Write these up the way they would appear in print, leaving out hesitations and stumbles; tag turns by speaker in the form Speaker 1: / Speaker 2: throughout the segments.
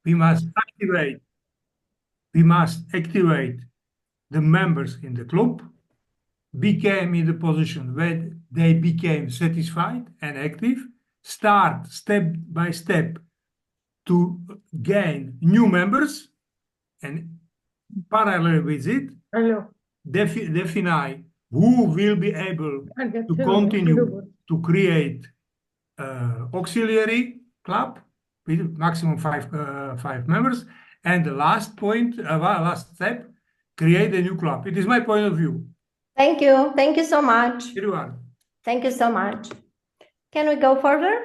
Speaker 1: we must activate the members in the club, became in the position where they became satisfied and active, start step by step to gain new members, and parallel with it, define who will be able to continue to create auxiliary club with maximum five members, and the last point, last step, create a new club. It is my point of view.
Speaker 2: Thank you. Thank you so much.
Speaker 1: Everyone.
Speaker 2: Thank you so much. Can we go further?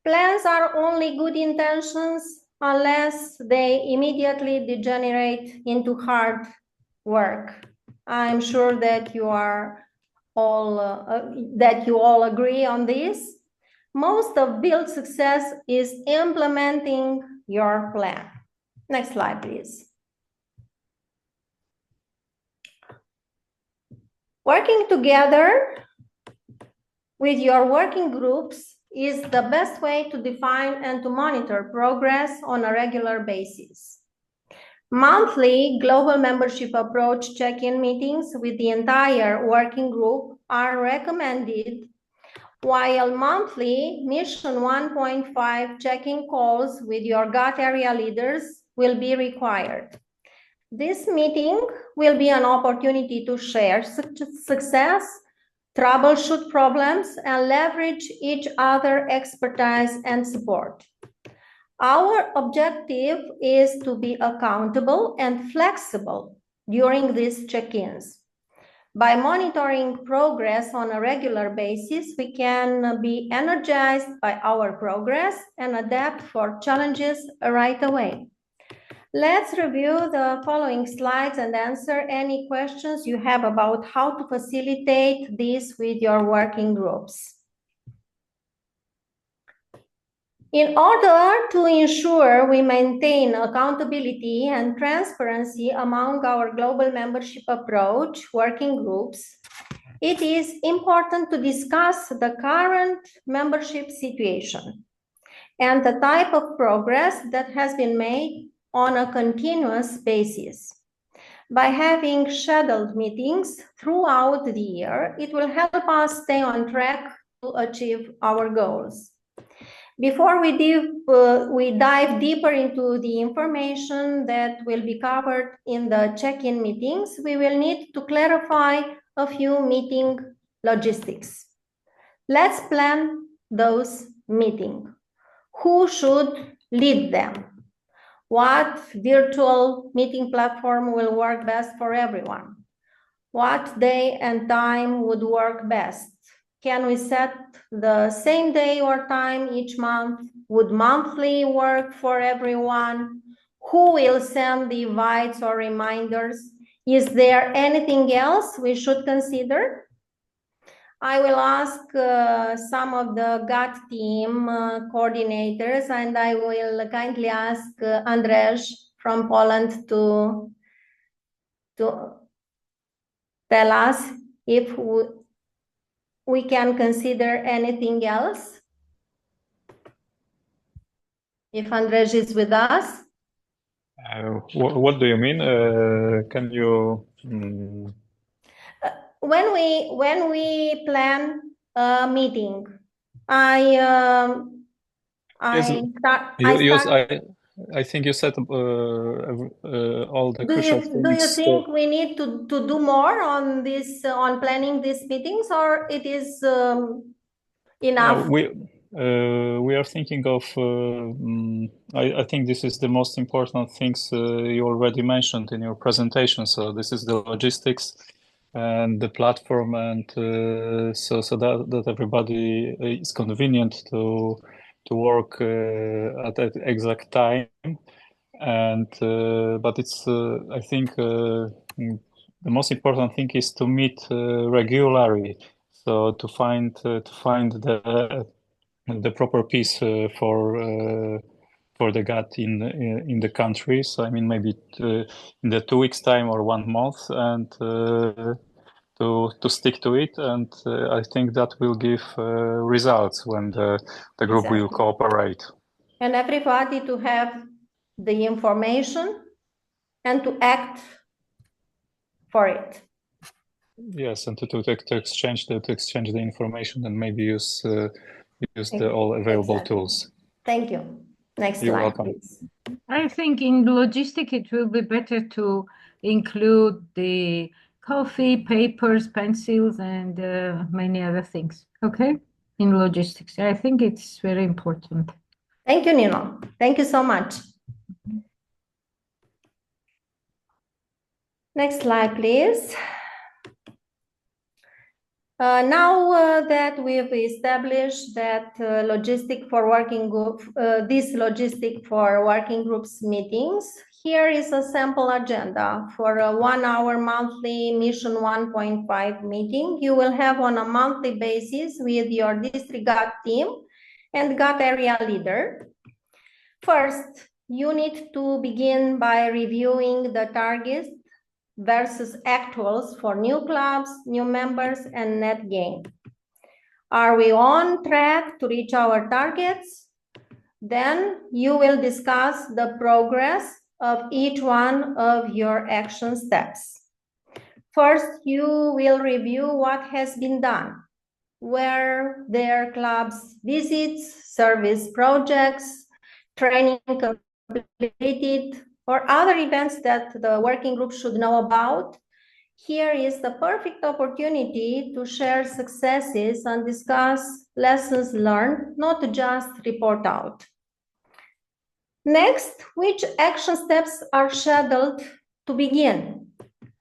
Speaker 2: Plans are only good intentions unless they immediately degenerate into hard work. I'm sure that you are all agree on this. Most of build success is implementing your plan. Next slide, please. Working together with your working groups is the best way to define and to monitor progress on a regular basis. Monthly global membership approach check-in meetings with the entire working group are recommended, while monthly Mission 1.5 check-in calls with your GATT area leaders will be required. This meeting will be an opportunity to share success, troubleshoot problems, and leverage each other's expertise and support. Our objective is to be accountable and flexible during these check-ins. By monitoring progress on a regular basis, we can be energized by our progress and adapt for challenges right away. Let's review the following slides and answer any questions you have about how to facilitate this with your working groups. In order to ensure we maintain accountability and transparency among our global membership approach working groups, it is important to discuss the current membership situation and the type of progress that has been made on a continuous basis. By having scheduled meetings throughout the year, it will help us stay on track to achieve our goals. Before we dive deeper into the information that will be covered in the check-in meetings, we will need to clarify a few meeting logistics. Let's plan those meetings. Who should lead them? What virtual meeting platform will work best for everyone? What day and time would work best? Can we set the same day or time each month? Would monthly work for everyone? Who will send the invites or reminders? Is there anything else we should consider? I will ask some of the GATT team coordinators, and I will kindly ask Andrzej from Poland to tell us if we can consider anything else. If Andrzej is with us.
Speaker 3: What do you mean? Can you...
Speaker 2: When we plan a meeting,
Speaker 3: I think you said all the crucial things.
Speaker 2: Do you think we need to do more on this, on planning these meetings, or it is enough?
Speaker 3: We are thinking of, I think this is the most important things you already mentioned in your presentation. So this is the logistics and the platform, and so that everybody is convenient to work at that exact time. And but it's I think the most important thing is to meet regularly, so to find the proper piece for the GATT in the country. So I mean, maybe in the 2 weeks time or 1 month, and to stick to it, and I think that will give results when the group will cooperate.
Speaker 2: and everybody to have the information and to act for it.
Speaker 3: Yes, and to exchange the information and maybe use the all available tools.
Speaker 2: Thank you. Next
Speaker 3: You're
Speaker 2: slide,
Speaker 3: welcome.
Speaker 2: please.
Speaker 4: I think in logistics it will be better to include the coffee, papers, pencils, and many other things. Okay, in logistics, I think it's very important.
Speaker 2: Thank you, Nino. Thank you so much. Next slide, please. Now that we've established that logistic for working group, this logistic for working groups meetings, here is a sample agenda for a 1 hour monthly Mission 1.5 meeting you will have on a monthly basis with your district GAT team and GAT area leader. First, you need to begin by reviewing the targets versus actuals for new clubs, new members, and net gain. Are we on track to reach our targets? Then you will discuss the progress of each one of your action steps. First, you will review what has been done. Were there clubs visits, service projects, training completed, or other events that the working group should know about? Here is the perfect opportunity to share successes and discuss lessons learned, not just report out. Next, which action steps are scheduled to begin?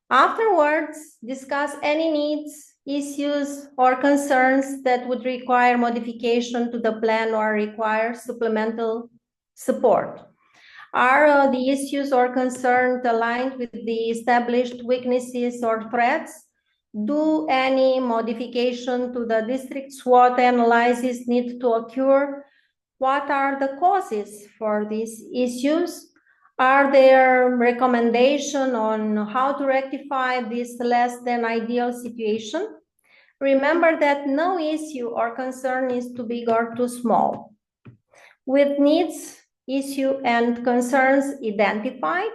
Speaker 2: Afterwards, discuss any needs, issues, or concerns that would require modification to the plan or require supplemental support. Are the issues or concerns aligned with the established weaknesses or threats? Do any modification to the district SWOT analysis need to occur? What are the causes for these issues? Are there recommendations on how to rectify this less than ideal situation? Remember that no issue or concern is too big or too small. With needs, issue, and concerns identified,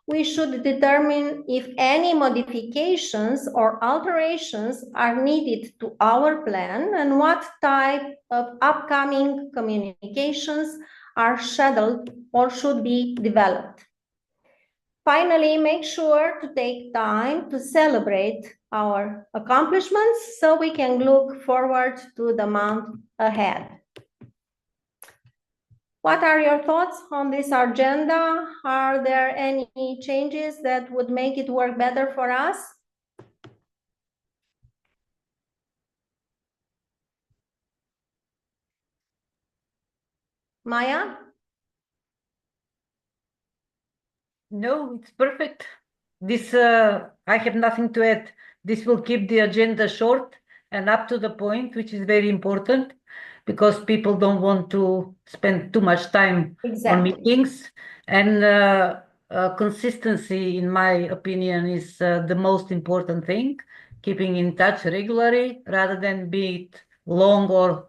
Speaker 2: we should determine if any modifications or alterations are needed to our plan and what type of upcoming communications are scheduled or should be developed. Finally, make sure to take time to celebrate our accomplishments so we can look forward to the month ahead. What are your thoughts on this agenda? Are there any changes that would make it work better for us? Maya?
Speaker 5: No, it's perfect. This, I have nothing to add. This will keep the agenda short and up to the point, which is very important because people don't want to spend too much time on meetings. And consistency, in my opinion, is the most important thing. Keeping in touch regularly rather than be it long or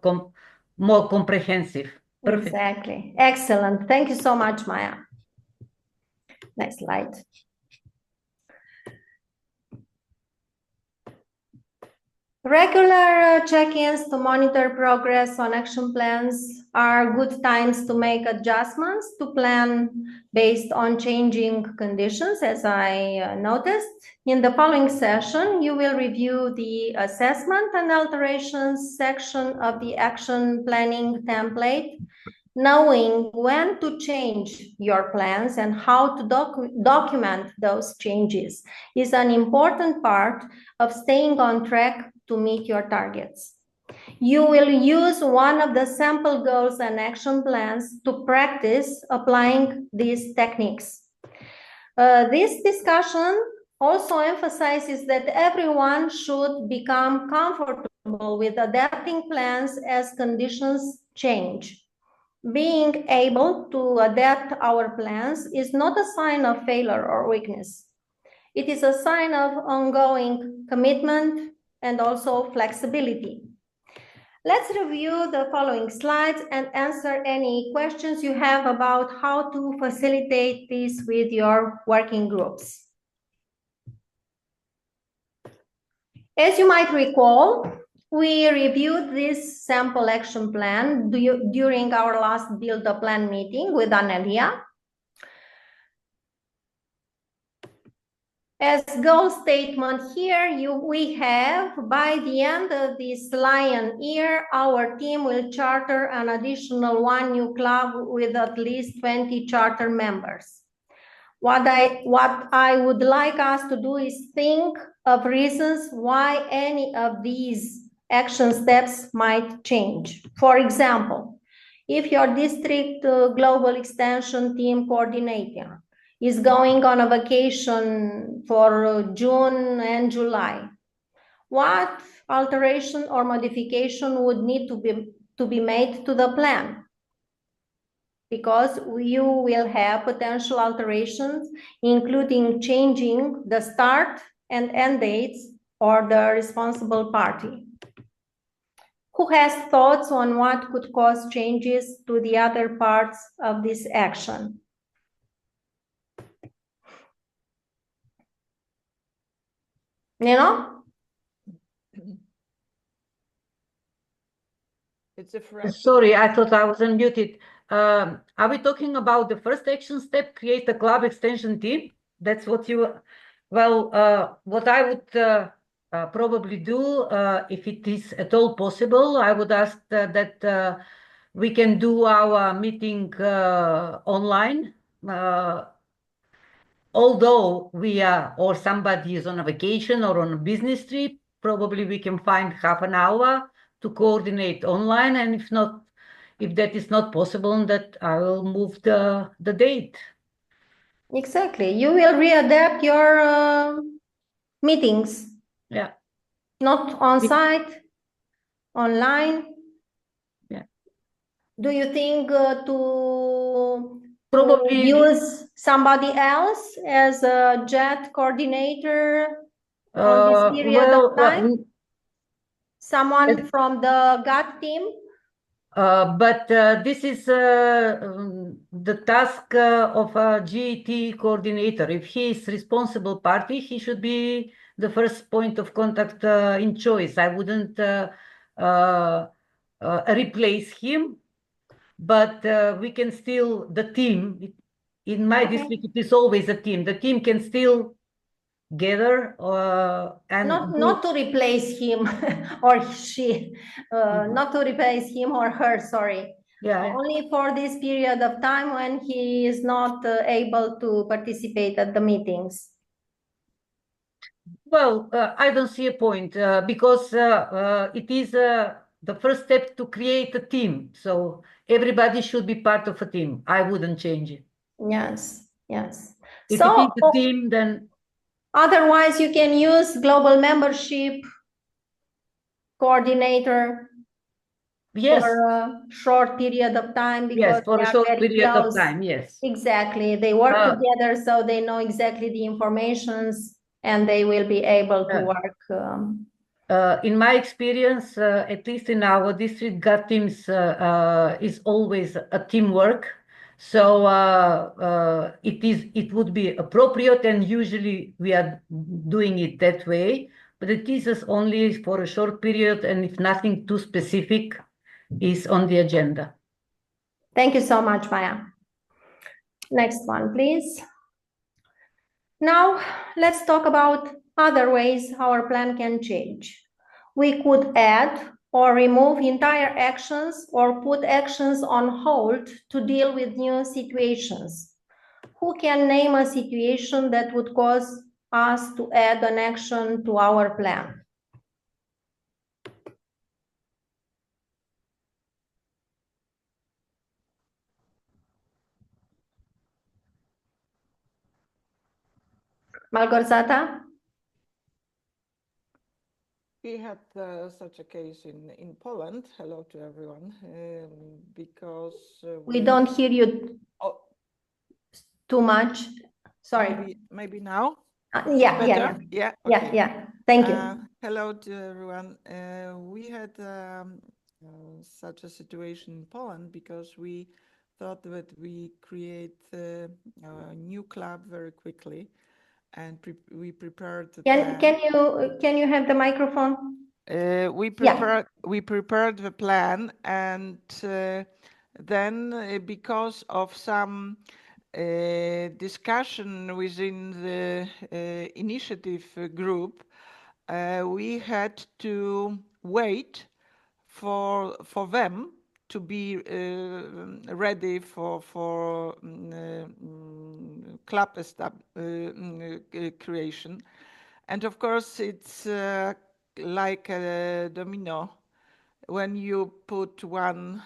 Speaker 5: more comprehensive. Perfect.
Speaker 2: Exactly. Excellent. Thank you so much, Maya. Next slide. Regular check-ins to monitor progress on action plans are good times to make adjustments to plan based on changing conditions, as I noticed. In the following session, you will review the assessment and alterations section of the action planning template. Knowing when to change your plans and how to document those changes is an important part of staying on track to meet your targets. You will use one of the sample goals and action plans to practice applying these techniques. This discussion also emphasizes that everyone should become comfortable with adapting plans as conditions change. Being able to adapt our plans is not a sign of failure or weakness. It is a sign of ongoing commitment and also flexibility. Let's review the following slides and answer any questions you have about how to facilitate this with your working groups. As you might recall, we reviewed this sample action plan during our last Build a Plan meeting with Anelia. As goal statement here, we have, by the end of this lion year, our team will charter an additional 1 new club with at least 20 charter members. What I would like us to do is think of reasons why any of these action steps might change. For example, if your district global extension team coordinator is going on a vacation for June and July, what alteration or modification would need to be made to the plan? Because you will have potential alterations, including changing the start and end dates or the responsible party. Who has thoughts on what could cause changes to the other parts of this action? Nino?
Speaker 6: It's a friend.
Speaker 5: Sorry, I thought I was unmuted. Are we talking about the first action step, create a club extension team? That's what you... Well, what I would probably do, if it is at all possible, I would ask that we can do our meeting online. Although we are, or somebody is on a vacation or on a business trip, probably we can find half an hour to coordinate online. And if not, if that is not possible, that I will move the date.
Speaker 2: Exactly. You will readapt your meetings.
Speaker 5: Yeah.
Speaker 2: Not on site, online.
Speaker 5: Yeah.
Speaker 2: Do you think to
Speaker 5: probably
Speaker 2: use somebody else as a JET coordinator on this period of time? Someone from the GAT team?
Speaker 5: But this is the task of a GET coordinator. If he is responsible party, he should be the first point of contact in choice. I wouldn't replace him, but we can still, the team, in my district, it is always a team. The team can still gather and
Speaker 2: not to replace him or she, not to replace him or her, sorry.
Speaker 5: Yeah.
Speaker 2: Only for this period of time when he is not able to participate at the meetings.
Speaker 5: Well, I don't see a point because it is the first step to create a team. So everybody should be part of a team. I wouldn't change it.
Speaker 2: Yes, yes.
Speaker 5: If it is a team, then...
Speaker 2: Otherwise, you can use global membership coordinator.
Speaker 5: Yes.
Speaker 2: For a short period of time, because
Speaker 5: yes, for a short period of time, yes.
Speaker 2: Exactly. They work together, so they know exactly the informations and they will be able to work.
Speaker 5: In my experience, at least in our district, GAT teams is always a teamwork. So it would be appropriate, and usually we are doing it that way, but it is only for a short period, and if nothing too specific is on the agenda.
Speaker 2: Thank you so much, Maya. Next one, please. Now, let's talk about other ways our plan can change. We could add or remove entire actions or put actions on hold to deal with new situations. Who can name a situation that would cause us to add an action to our plan? Malgorzata?
Speaker 6: We had such a case in Poland. Hello to everyone. Because
Speaker 2: we don't hear you too much. Sorry.
Speaker 6: Maybe now.
Speaker 2: Yeah.
Speaker 6: Okay.
Speaker 2: Yeah. Thank you.
Speaker 6: Hello to everyone. We had such a situation in Poland, because we thought that we create a new club very quickly, and we prepared the plan.
Speaker 2: Can you have the microphone?
Speaker 6: We prepared the plan, and then because of some discussion within the initiative group, we had to wait for them to be ready for club creation. And of course, it's like a domino. When you put one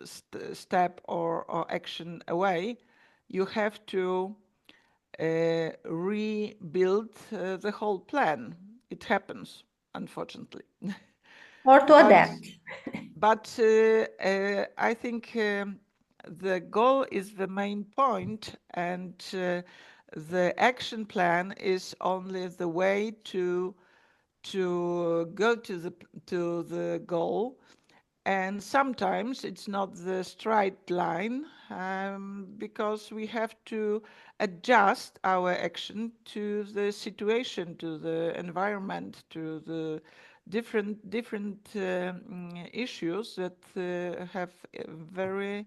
Speaker 6: step or action away, you have to rebuild the whole plan. It happens, unfortunately.
Speaker 2: Or to adapt.
Speaker 6: But I think the goal is the main point, and the action plan is only the way to go to the goal. And sometimes it's not the straight line, because we have to adjust our action to the situation, to the environment, to the different issues that have a very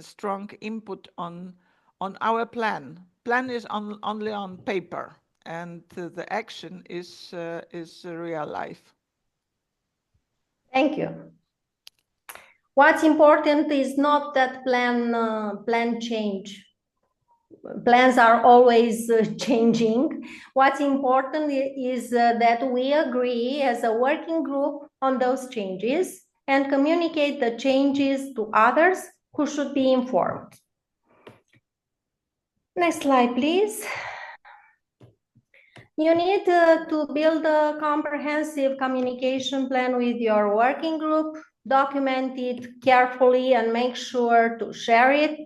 Speaker 6: strong input on our plan. Plan is only on paper, and the action is real life.
Speaker 2: Thank you. What's important is not that plan change. Plans are always changing. What's important is that we agree as a working group on those changes and communicate the changes to others who should be informed. Next slide, please. You need to build a comprehensive communication plan with your working group, document it carefully and make sure to share it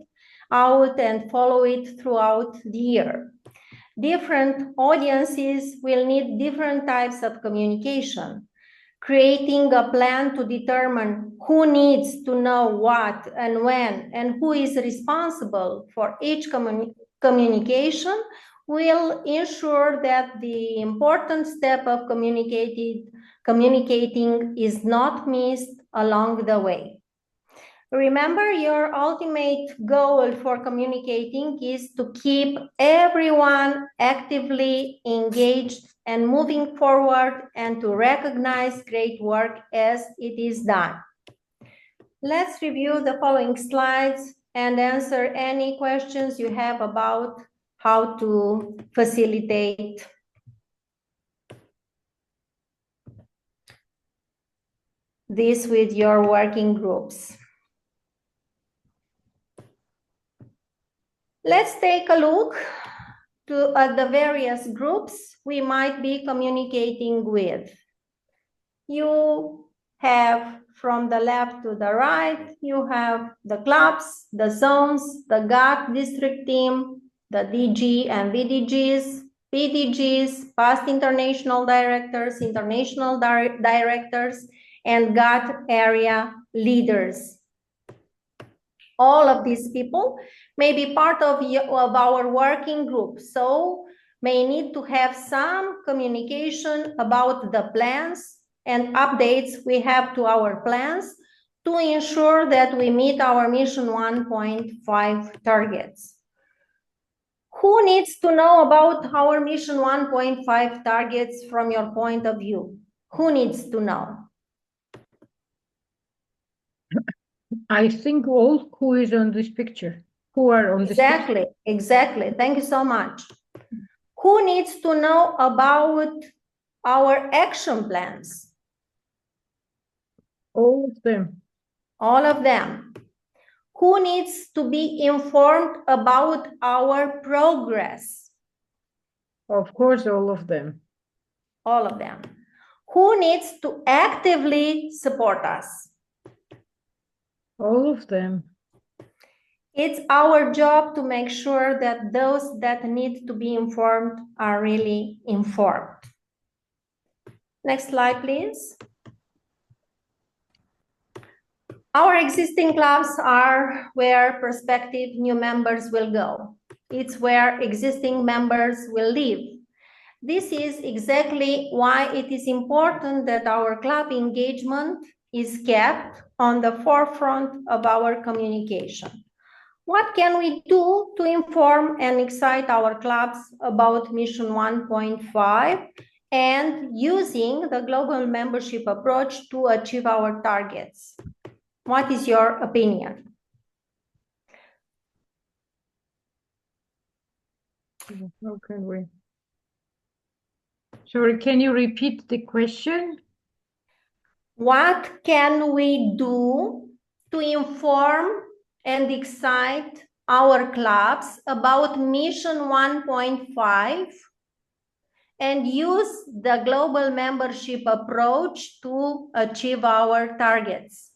Speaker 2: out and follow it throughout the year. Different audiences will need different types of communication. Creating a plan to determine who needs to know what and when and who is responsible for each communication will ensure that the important step of communicating is not missed along the way. Remember, your ultimate goal for communicating is to keep everyone actively engaged and moving forward and to recognize great work as it is done. Let's review the following slides and answer any questions you have about how to facilitate this with your working groups. Let's take a look at the various groups we might be communicating with. You have from the left to the right, you have the clubs, the zones, the GAC district team, the DG and VDGs, PDGs, past international directors, international directors, and GAC area leaders. All of these people may be part of our working group, so may need to have some communication about the plans and updates we have to our plans to ensure that we meet our Mission 1.5 targets. Who needs to know about our Mission 1.5 targets from your point of view? Who needs to know?
Speaker 4: I think all who is on this picture, who are on this picture.
Speaker 2: Exactly. Thank you so much. Who needs to know about our action plans?
Speaker 4: All of them.
Speaker 2: All of them. Who needs to be informed about our progress?
Speaker 4: Of course, all of them.
Speaker 2: All of them. Who needs to actively support us?
Speaker 4: All of them.
Speaker 2: It's our job to make sure that those that need to be informed are really informed. Next slide, please. Our existing clubs are where prospective new members will go. It's where existing members will live. This is exactly why it is important that our club engagement is kept on the forefront of our communication. What can we do to inform and excite our clubs about Mission 1.5 and using the global membership approach to achieve our targets? What is your opinion?
Speaker 4: How can we? Sorry, can you repeat the question?
Speaker 2: What can we do to inform and excite our clubs about Mission 1.5 and use the global membership approach to achieve our targets?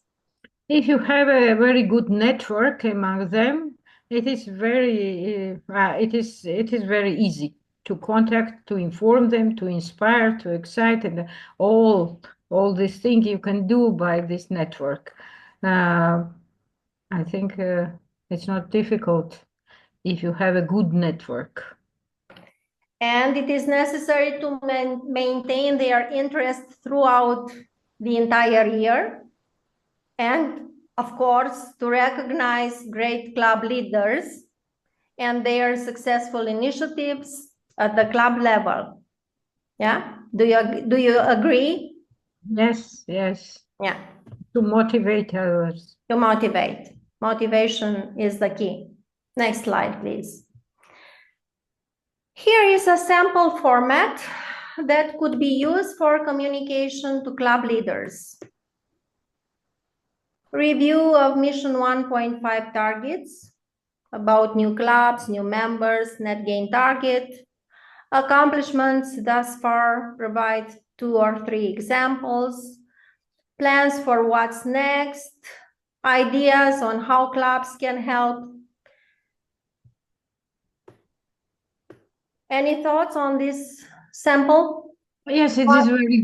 Speaker 4: If you have a very good network among them, it is very very easy to contact, to inform them, to inspire, to excite, and all these things you can do by this network. I think it's not difficult if you have a good network.
Speaker 2: And it is necessary to maintain their interest throughout the entire year. And of course, to recognize great club leaders and their successful initiatives at the club level. Yeah, do you agree?
Speaker 4: Yes, yes.
Speaker 2: Yeah.
Speaker 4: To motivate others.
Speaker 2: To motivate. Motivation is the key. Next slide, please. Here is a sample format that could be used for communication to club leaders. Review of Mission 1.5 targets about new clubs, new members, net gain target. Accomplishments thus far, provide 2 or 3 examples. Plans for what's next. Ideas on how clubs can help. Any thoughts on this sample?
Speaker 4: Yes, it is very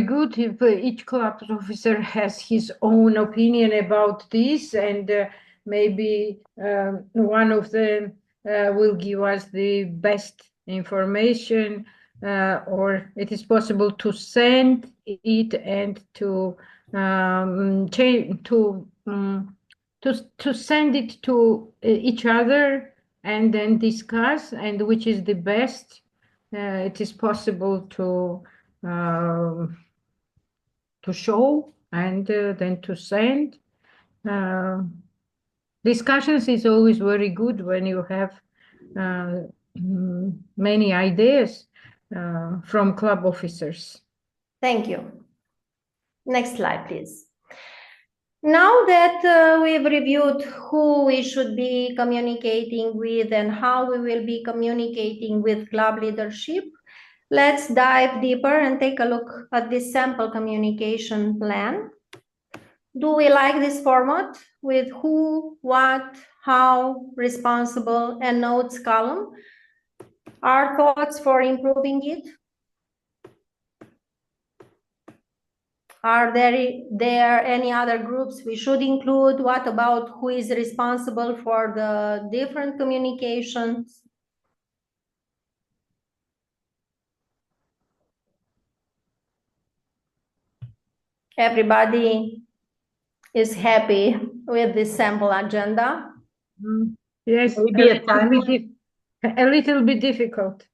Speaker 4: good if each club officer has his own opinion about this, and maybe one of them will give us the best information, or it is possible to send it and to change to send it to each other and then discuss and which is the best. It is possible to show and then to send. Discussions is always very good when you have many ideas from club officers.
Speaker 2: Thank you. Next slide, please. Now that we've reviewed who we should be communicating with and how we will be communicating with club leadership, let's dive deeper and take a look at this sample communication plan. Do we like this format with who, what, how, responsible, and notes column? Are thoughts for improving it? Are there any other groups we should include? What about who is responsible for the different communications? Everybody is happy with this sample agenda?
Speaker 4: Yes,
Speaker 5: Maybe
Speaker 4: a little bit difficult.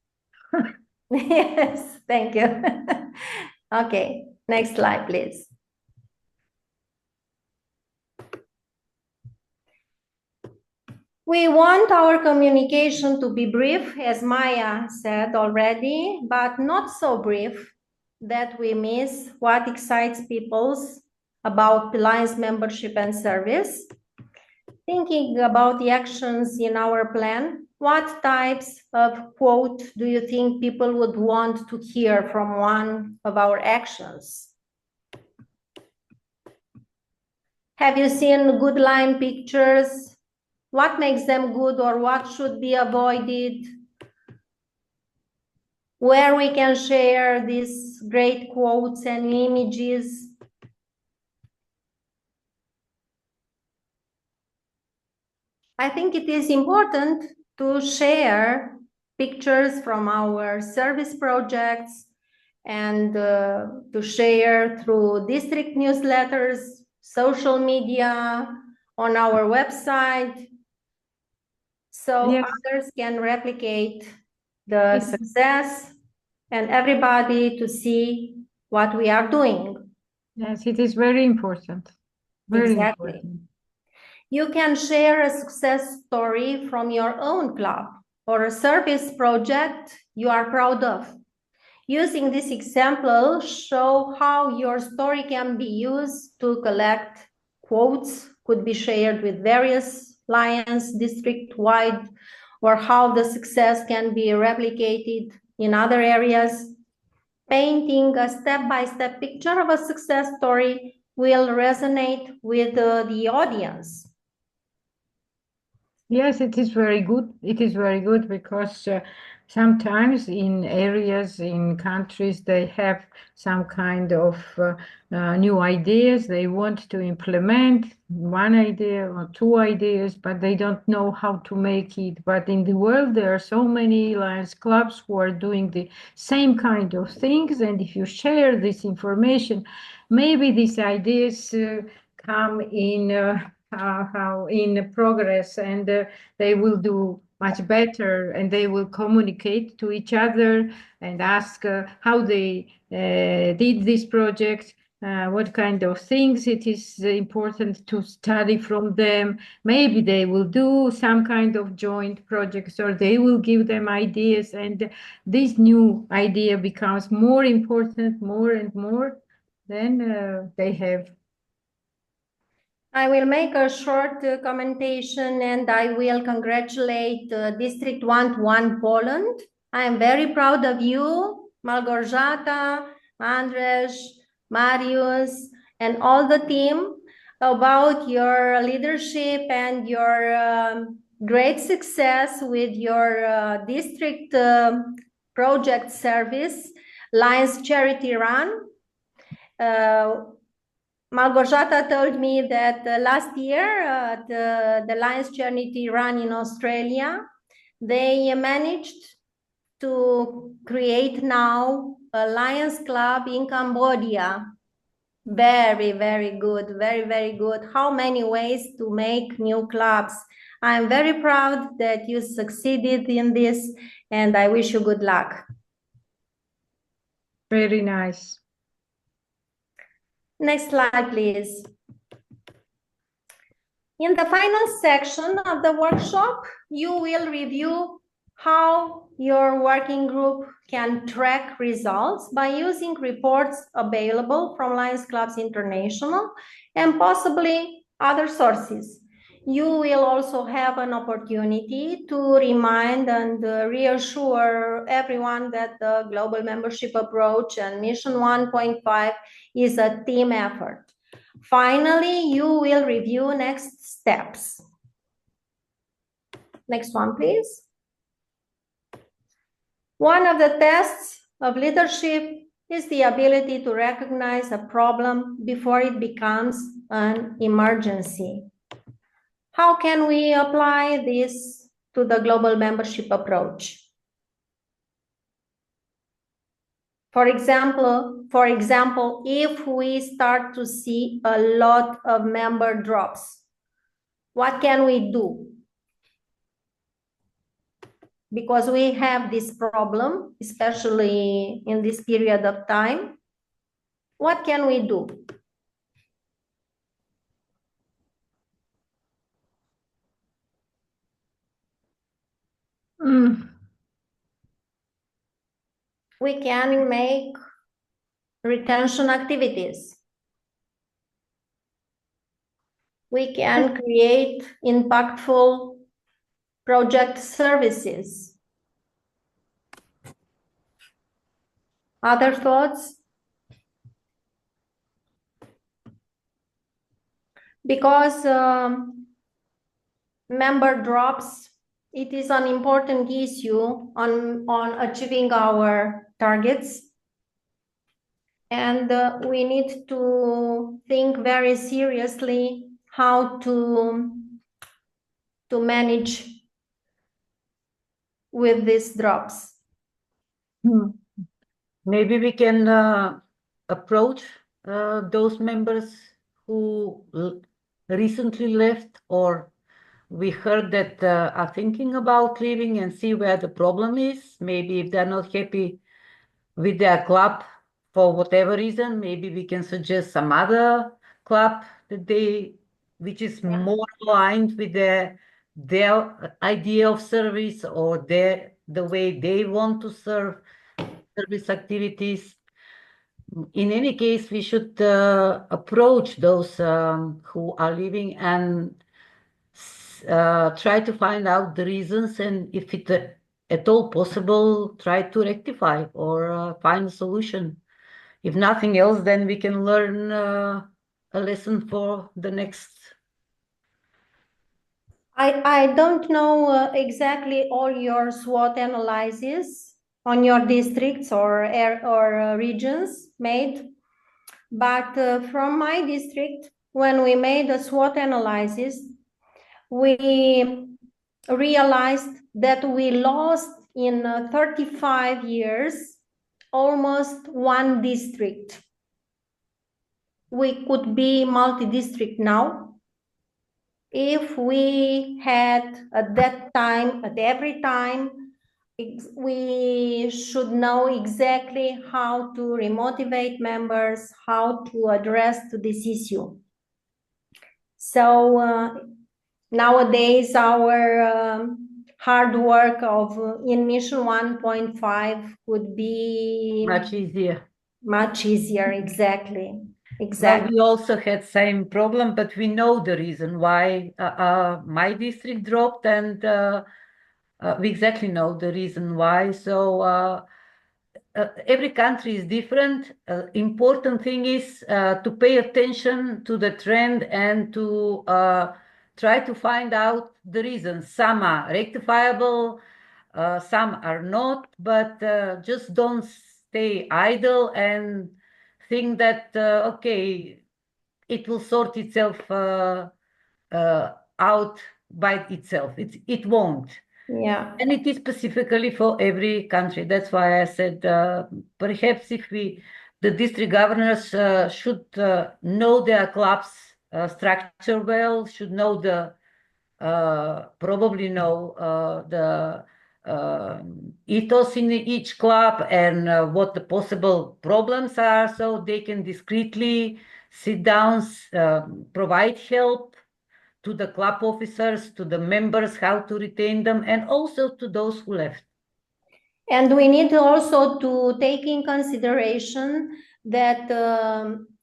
Speaker 2: Yes, thank you. Okay, next slide, please. We want our communication to be brief, as Maya said already, but not so brief that we miss what excites people about the Alliance membership and service. Thinking about the actions in our plan, what types of quote do you think people would want to hear from one of our actions? Have you seen good line pictures? What makes them good or what should be avoided? Where we can share these great quotes and images? I think it is important to share pictures from our service projects and to share through district newsletters, social media, on our website, so
Speaker 4: Yes.
Speaker 2: others can replicate the success and everybody to see what we are doing.
Speaker 4: Yes, it is very important. Very
Speaker 2: Exactly.
Speaker 4: important.
Speaker 2: You can share a success story from your own club or a service project you are proud of. Using this example, show how your story can be used to collect quotes, could be shared with various Lions district-wide, or how the success can be replicated in other areas. Painting a step-by-step picture of a success story will resonate with the audience.
Speaker 4: Yes, it is very good. It is very good because sometimes in areas, in countries, they have some kind of new ideas. They want to implement one idea or two ideas, but they don't know how to make it. But in the world, there are so many Lions clubs who are doing the same kind of things. And if you share this information, maybe these ideas come in how in progress, and they will do much better, and they will communicate to each other and ask how they did this project, what kind of things it is important to study from them. Maybe they will do some kind of joint projects, or they will give them ideas, and this new idea becomes more important, more and more. Then they have.
Speaker 2: I will make a short commentation, and I will congratulate District 121 Poland. I am very proud of you, Malgorzata, Andrzej, Marius, and all the team about your leadership and your great success with your district project service, Lions Charity Run. Malgorzata told me that last year, the Lions Charity Run in Australia, they managed to create now a Lions Club in Cambodia. Very, very good, very, very good. How many ways to make new clubs. I'm very proud that you succeeded in this, and I wish you good luck.
Speaker 4: Very nice.
Speaker 2: Next slide, please. In the final section of the workshop, you will review how your working group can track results by using reports available from Lions Clubs International and possibly other sources. You will also have an opportunity to remind and reassure everyone that the global membership approach and Mission 1.5 is a team effort. Finally, you will review next steps. Next one, please. One of the tests of leadership is the ability to recognize a problem before it becomes an emergency. How can we apply this to the global membership approach? For example, if we start to see a lot of member drops, what can we do? Because we have this problem, especially in this period of time, what can we do? We can make retention activities. We can create impactful project services. Other thoughts? Because member drops, it is an important issue on achieving our targets. And we need to think very seriously how to to manage with these drops.
Speaker 5: Maybe we can approach those members who recently left, or we heard that are thinking about leaving, and see where the problem is. Maybe if they're not happy with their club for whatever reason, maybe we can suggest some other club which is more aligned with their idea of service, or the way they want to serve service activities. In any case, we should approach those who are leaving and try to find out the reasons, and if it at all possible, try to rectify or find a solution. If nothing else, then we can learn a lesson for the next.
Speaker 2: I don't know exactly all your SWOT analysis on your districts or regions made, but from my district, when we made a SWOT analysis, we realized that we lost in 35 years almost one district. We could be multi-district now if we had at that time, at every time, we should know exactly how to remotivate members, how to address to this issue. So nowadays, our hard work in mission 1.5 would be
Speaker 5: Much easier.
Speaker 2: Much easier, exactly.
Speaker 5: Well,
Speaker 2: Exactly.
Speaker 5: we also had same problem, but we know the reason why my district dropped, and we exactly know the reason why. So every country is different. Important thing is to pay attention to the trend and to try to find out the reasons. Some are rectifiable, some are not, but just don't stay idle and think that, okay, it will sort itself out by itself. It won't.
Speaker 2: Yeah.
Speaker 5: And it is specifically for every country. That's why I said perhaps if the district governors should know their club's structure well, should know probably know the ethos in each club and what the possible problems are, so they can discreetly sit down, provide help to the club officers, to the members, how to retain them, and also to those who left.
Speaker 2: And we need also to take in consideration that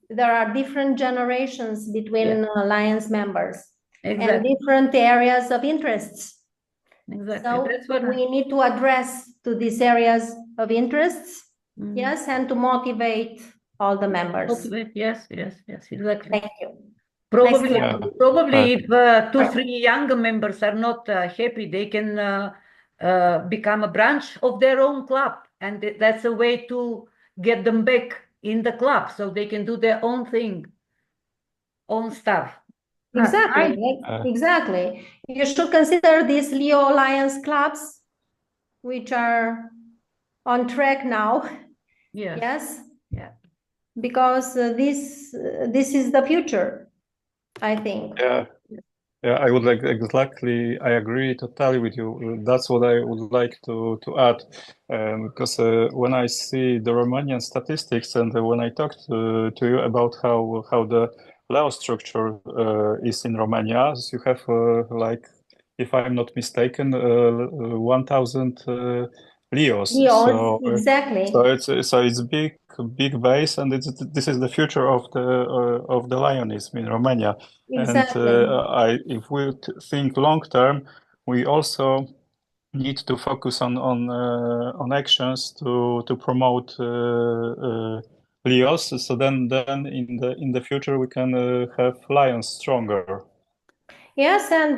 Speaker 2: there are different generations between Alliance members and different areas of interests.
Speaker 5: Exactly.
Speaker 2: So
Speaker 5: that's what
Speaker 2: we need to address to these areas of interests, yes, and to motivate all the members.
Speaker 5: Motivate, yes, exactly.
Speaker 2: Thank you.
Speaker 5: Probably if 2-3 younger members are not happy, they can become a branch of their own club, and that's a way to get them back in the club so they can do their own thing, own stuff.
Speaker 2: Exactly, exactly. You should consider these Leo Alliance clubs, which are on track now. Yes.
Speaker 5: Yeah.
Speaker 2: Because this is the future, I think.
Speaker 3: Yeah, I would exactly. I agree totally with you. That's what I would like to add, because when I see the Romanian statistics and when I talked to you about how the Leo structure is in Romania, so you have like, if I'm not mistaken, 1,000 Leos.
Speaker 2: So, exactly.
Speaker 3: So it's big base, and this is the future of the Lionism in Romania.
Speaker 2: Exactly.
Speaker 3: And if we think long term, we also need to focus on actions to promote Leos. So then in the future we can have Lions stronger.
Speaker 2: Yes, and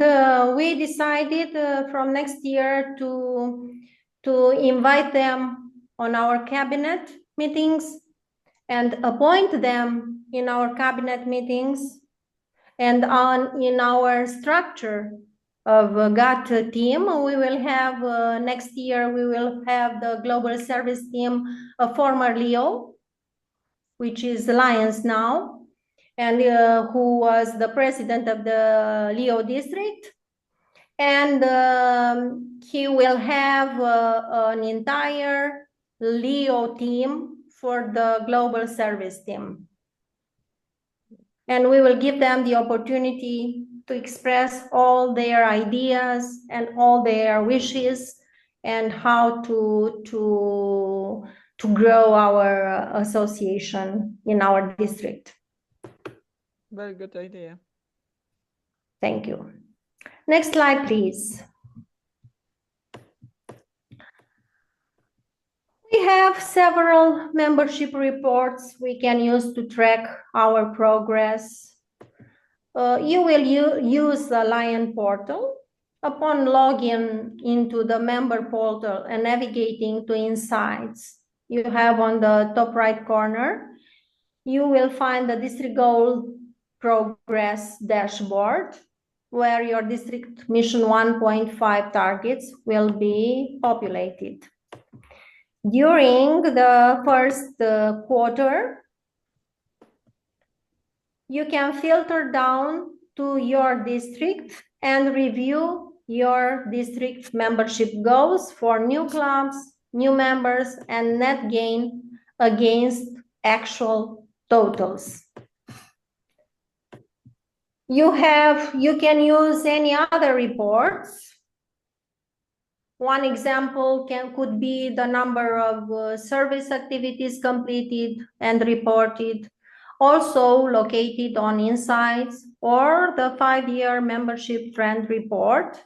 Speaker 2: we decided from next year to invite them on our cabinet meetings and appoint them in our cabinet meetings and in our structure GATT team. We will have next year, we will have the global service team, a former Leo, which is Alliance now, and who was the president of the Leo district. And he will have an entire Leo team for the global service team. And we will give them the opportunity to express all their ideas and all their wishes and how to grow our association in our district.
Speaker 6: Very good idea.
Speaker 2: Thank you. Next slide, please. We have several membership reports we can use to track our progress. You will use the Lion portal. Upon login into the member portal and navigating to insights, you have on the top right corner, you will find the district goal progress dashboard, where your district mission 1.5 targets will be populated. During the first quarter, you can filter down to your district and review your district membership goals for new clubs, new members, and net gain against actual totals. You can use any other reports. One example could be the number of service activities completed and reported, also located on Insights, or the 5-year membership trend report.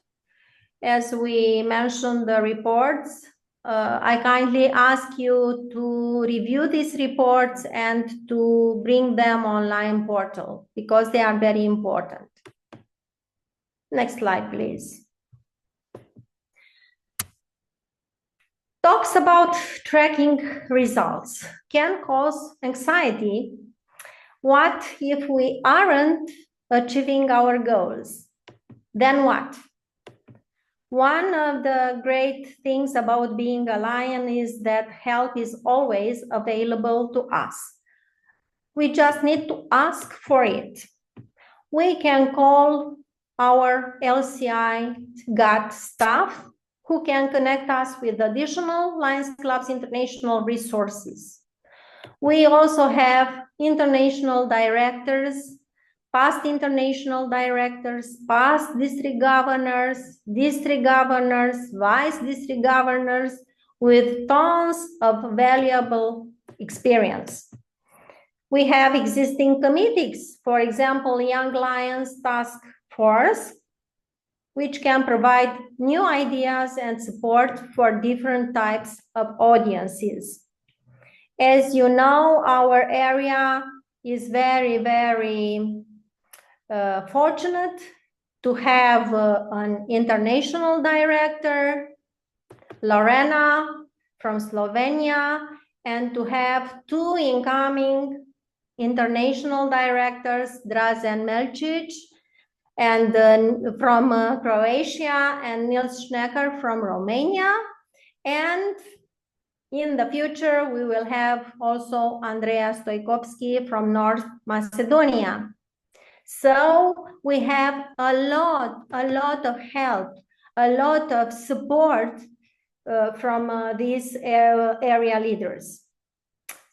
Speaker 2: As we mentioned the reports, I kindly ask you to review these reports and to bring them online portal because they are very important. Next slide, please. Talks about tracking results can cause anxiety. What if we aren't achieving our goals? Then what? One of the great things about being a Lion is that help is always available to us. We just need to ask for it. We can call our LCI GATT staff who can connect us with additional Lions Clubs International resources. We also have international directors, past international directors, past district governors, vice district governors with tons of valuable experience. We have existing committees, for example, Young Lions Task Force, which can provide new ideas and support for different types of audiences. As you know, our area is very, very fortunate to have an international director, Lorena from Slovenia, and to have 2 incoming international directors, Drazen Melčić, and from Croatia, and Nils Schnecker from Romania. And in the future, we will have also Andrea Stojkovski from North Macedonia. So we have a lot of help, a lot of support from these area leaders.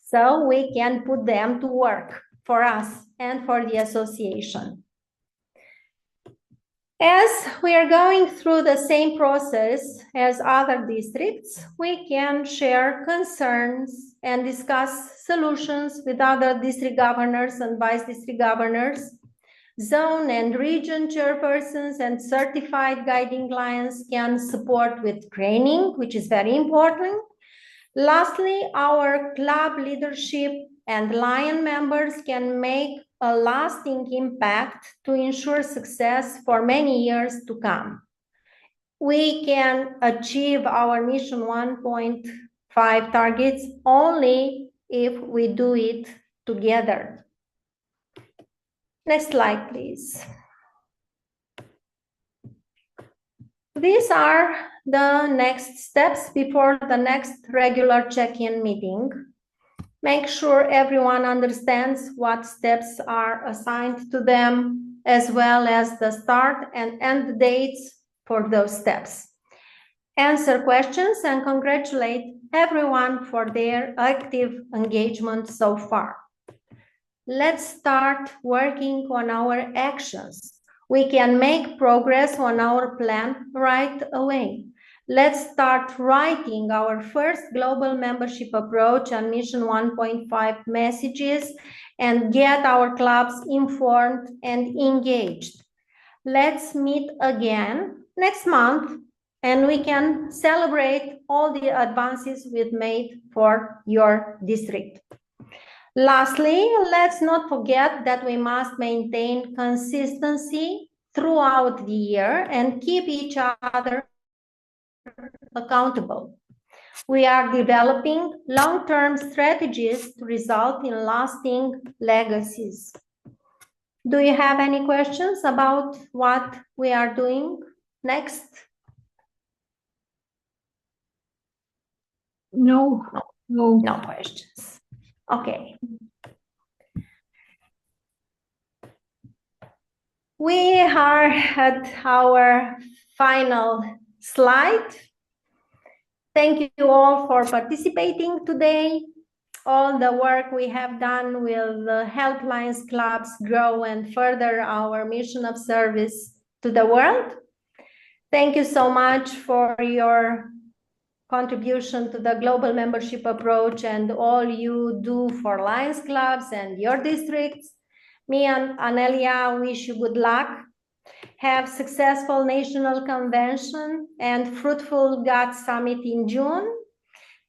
Speaker 2: So we can put them to work for us and for the association. As we are going through the same process as other districts, we can share concerns and discuss solutions with other district governors and vice district governors, zone and region chairpersons and certified guiding lions can support with training, which is very important. Lastly, our club leadership and Lion members can make a lasting impact to ensure success for many years to come. We can achieve our mission 1.5 targets only if we do it together. Next slide, please. These are the next steps before the next regular check-in meeting. Make sure everyone understands what steps are assigned to them, as well as the start and end dates for those steps. Answer questions and congratulate everyone for their active engagement so far. Let's start working on our actions. We can make progress on our plan right away. Let's start writing our first global membership approach and Mission 1.5 messages and get our clubs informed and engaged. Let's meet again next month and we can celebrate all the advances we've made for your district. Lastly, let's not forget that we must maintain consistency throughout the year and keep each other accountable. We are developing long-term strategies to result in lasting legacies. Do you have any questions about what we are doing next?
Speaker 4: No.
Speaker 2: No questions. Okay. We are at our final slide. Thank you all for participating today. All the work we have done will help Lions clubs grow and further our mission of service to the world. Thank you so much for your contribution to the global membership approach and all you do for Lions clubs and your districts. Me and Anelia wish you good luck. Have successful national convention and fruitful GATT summit in June,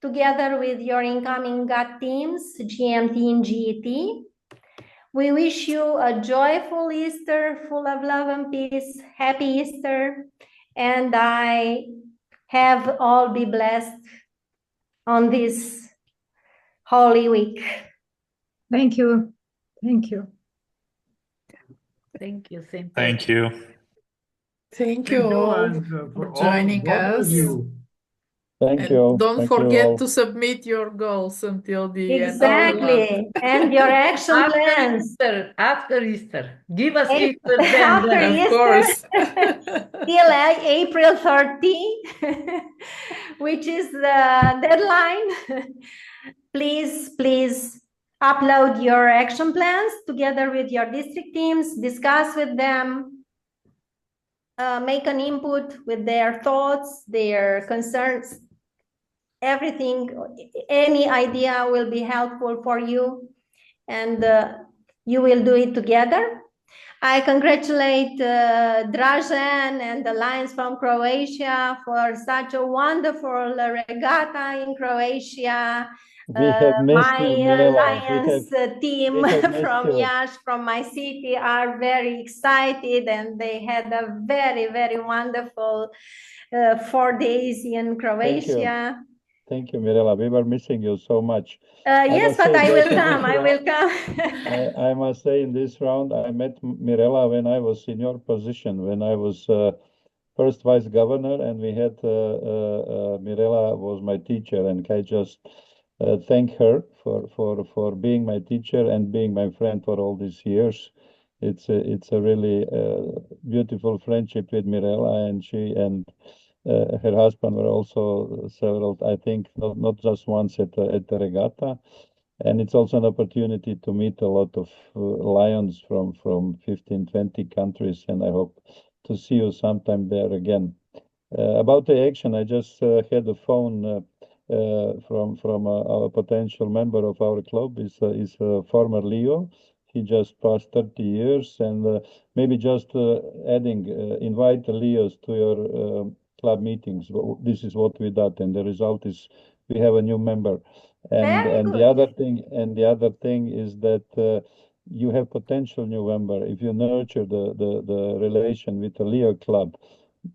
Speaker 2: together with your incoming GATT teams, GMT and GET. We wish you a joyful Easter, full of love and peace. Happy Easter. And I have all be blessed on this Holy Week.
Speaker 4: Thank you. Thank you.
Speaker 5: Thank you. Same.
Speaker 3: Thank you.
Speaker 7: Thank you all
Speaker 1: and,
Speaker 7: for
Speaker 1: all,
Speaker 7: joining
Speaker 1: both of
Speaker 7: us.
Speaker 1: you.
Speaker 8: Thank
Speaker 7: And
Speaker 8: you.
Speaker 7: don't
Speaker 8: Thank you
Speaker 7: forget
Speaker 8: all.
Speaker 7: to submit your goals until the end of the month.
Speaker 2: Exactly. And your action
Speaker 5: After
Speaker 2: plans.
Speaker 5: Easter, after Easter. Give us
Speaker 2: Hey,
Speaker 5: Easter then.
Speaker 2: after
Speaker 7: Of
Speaker 2: Easter.
Speaker 7: course.
Speaker 2: Till April 30, which is the deadline. Please upload your action plans together with your district teams, discuss with them, make an input with their thoughts, their concerns, everything, any idea will be helpful for you, and you will do it together. I congratulate Dražen and the Lions from Croatia for such a wonderful regatta in Croatia.
Speaker 8: We have missed
Speaker 2: My
Speaker 8: you, Mirela.
Speaker 2: Lions team
Speaker 8: we have missed
Speaker 2: from
Speaker 8: you.
Speaker 2: Iași, from my city, are very excited, and they had a very wonderful 4 days in Croatia.
Speaker 8: Thank you, Mirela. We were missing you so much.
Speaker 2: Yes,
Speaker 8: must
Speaker 2: but
Speaker 8: say
Speaker 2: I
Speaker 8: this
Speaker 2: will
Speaker 8: in
Speaker 2: come.
Speaker 8: this
Speaker 2: I will
Speaker 8: round-
Speaker 2: come.
Speaker 8: I must say in this round, I met Mirela when I was in your position, when I was first vice governor, and we had Mirela was my teacher, and I just thank her for being my teacher and being my friend for all these years. It's a really beautiful friendship with Mirela, and she and her husband were also several, I think, not just once at the regatta. And it's also an opportunity to meet a lot of Lions from 15, 20 countries, and I hope to see you sometime there again. About the action, I just had a phone from our potential member of our club, is former Leo. He just passed 30 years, and maybe just adding, invite the Leos to your club meetings. This is what we did, and the result is we have a new member. And the other thing is that you have potential new member if you nurture the relation with the Leo club.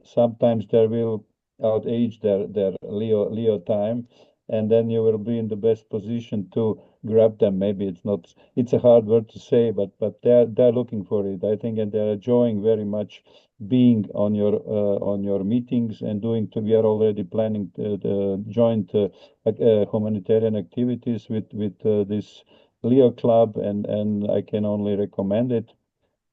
Speaker 8: Sometimes there will outage their Leo time, and then you will be in the best position to grab them. Maybe it's a hard word to say, but they're looking for it, I think, and they're enjoying very much being on your meetings and we are already planning the joint humanitarian activities with this Leo Club, and I can only recommend it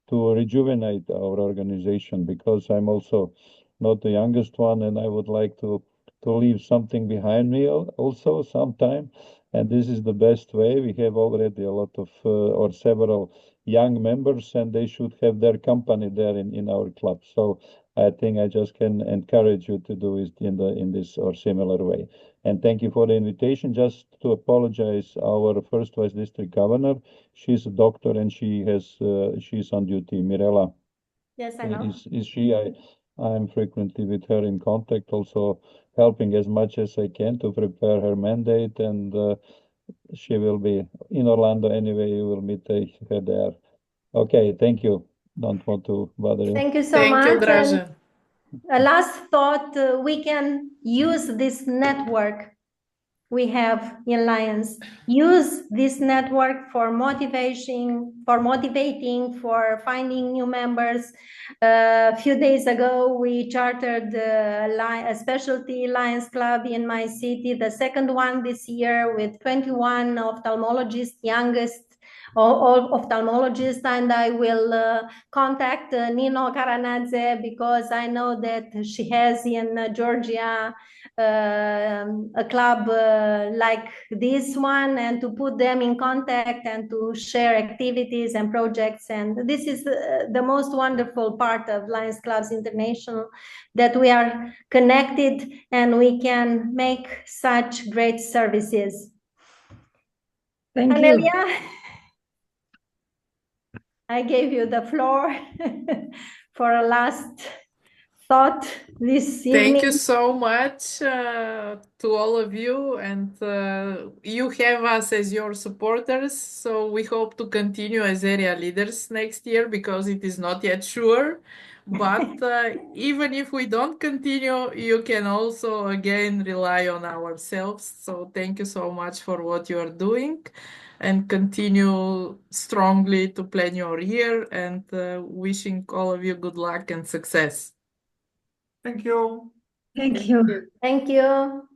Speaker 8: to rejuvenate our organization, because I'm also not the youngest one, and I would like to leave something behind me also sometime. And this is the best way. We have already a lot of or several young members, and they should have their company there in our club. So I think I just can encourage you to do it in this or similar way. And thank you for the invitation. Just to apologize, our first vice district governor, she's a doctor and she's on duty. Mirela,
Speaker 2: Yes, I know.
Speaker 8: is she? I'm frequently with her in contact, also helping as much as I can to prepare her mandate, and she will be in Orlando anyway. You will meet her there. Okay, thank you. Don't want to bother you.
Speaker 2: Thank you so
Speaker 7: Thank you,
Speaker 2: much.
Speaker 7: Dražen.
Speaker 2: A last thought, we can use this network we have in Lions. Use this network for motivating, for finding new members. A few days ago, we chartered a specialty Lions Club in my city, the second one this year, with 21 ophthalmologists, youngest all ophthalmologists, and I will contact Nino Karanadze, because I know that she has in Georgia a club like this one, and to put them in contact and to share activities and projects. And this is the most wonderful part of Lions Clubs International, that we are connected and we can make such great services.
Speaker 4: Thank you.
Speaker 2: Anelia, I gave you the floor for a last thought this evening.
Speaker 7: Thank you so much to all of you, and you have us as your supporters, so we hope to continue as area leaders next year, because it is not yet sure. But even if we don't continue, you can also again rely on ourselves. So thank you so much for what you are doing, and continue strongly to plan your year, and wishing all of you good luck and success.
Speaker 1: Thank you.
Speaker 4: Thank you.
Speaker 2: Thank you.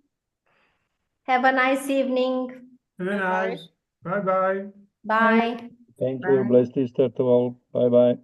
Speaker 2: Have a nice evening.
Speaker 1: Very
Speaker 6: Bye-bye.
Speaker 1: nice. Bye bye.
Speaker 2: Bye.
Speaker 8: Thank you. Blessed Easter to all. Bye bye.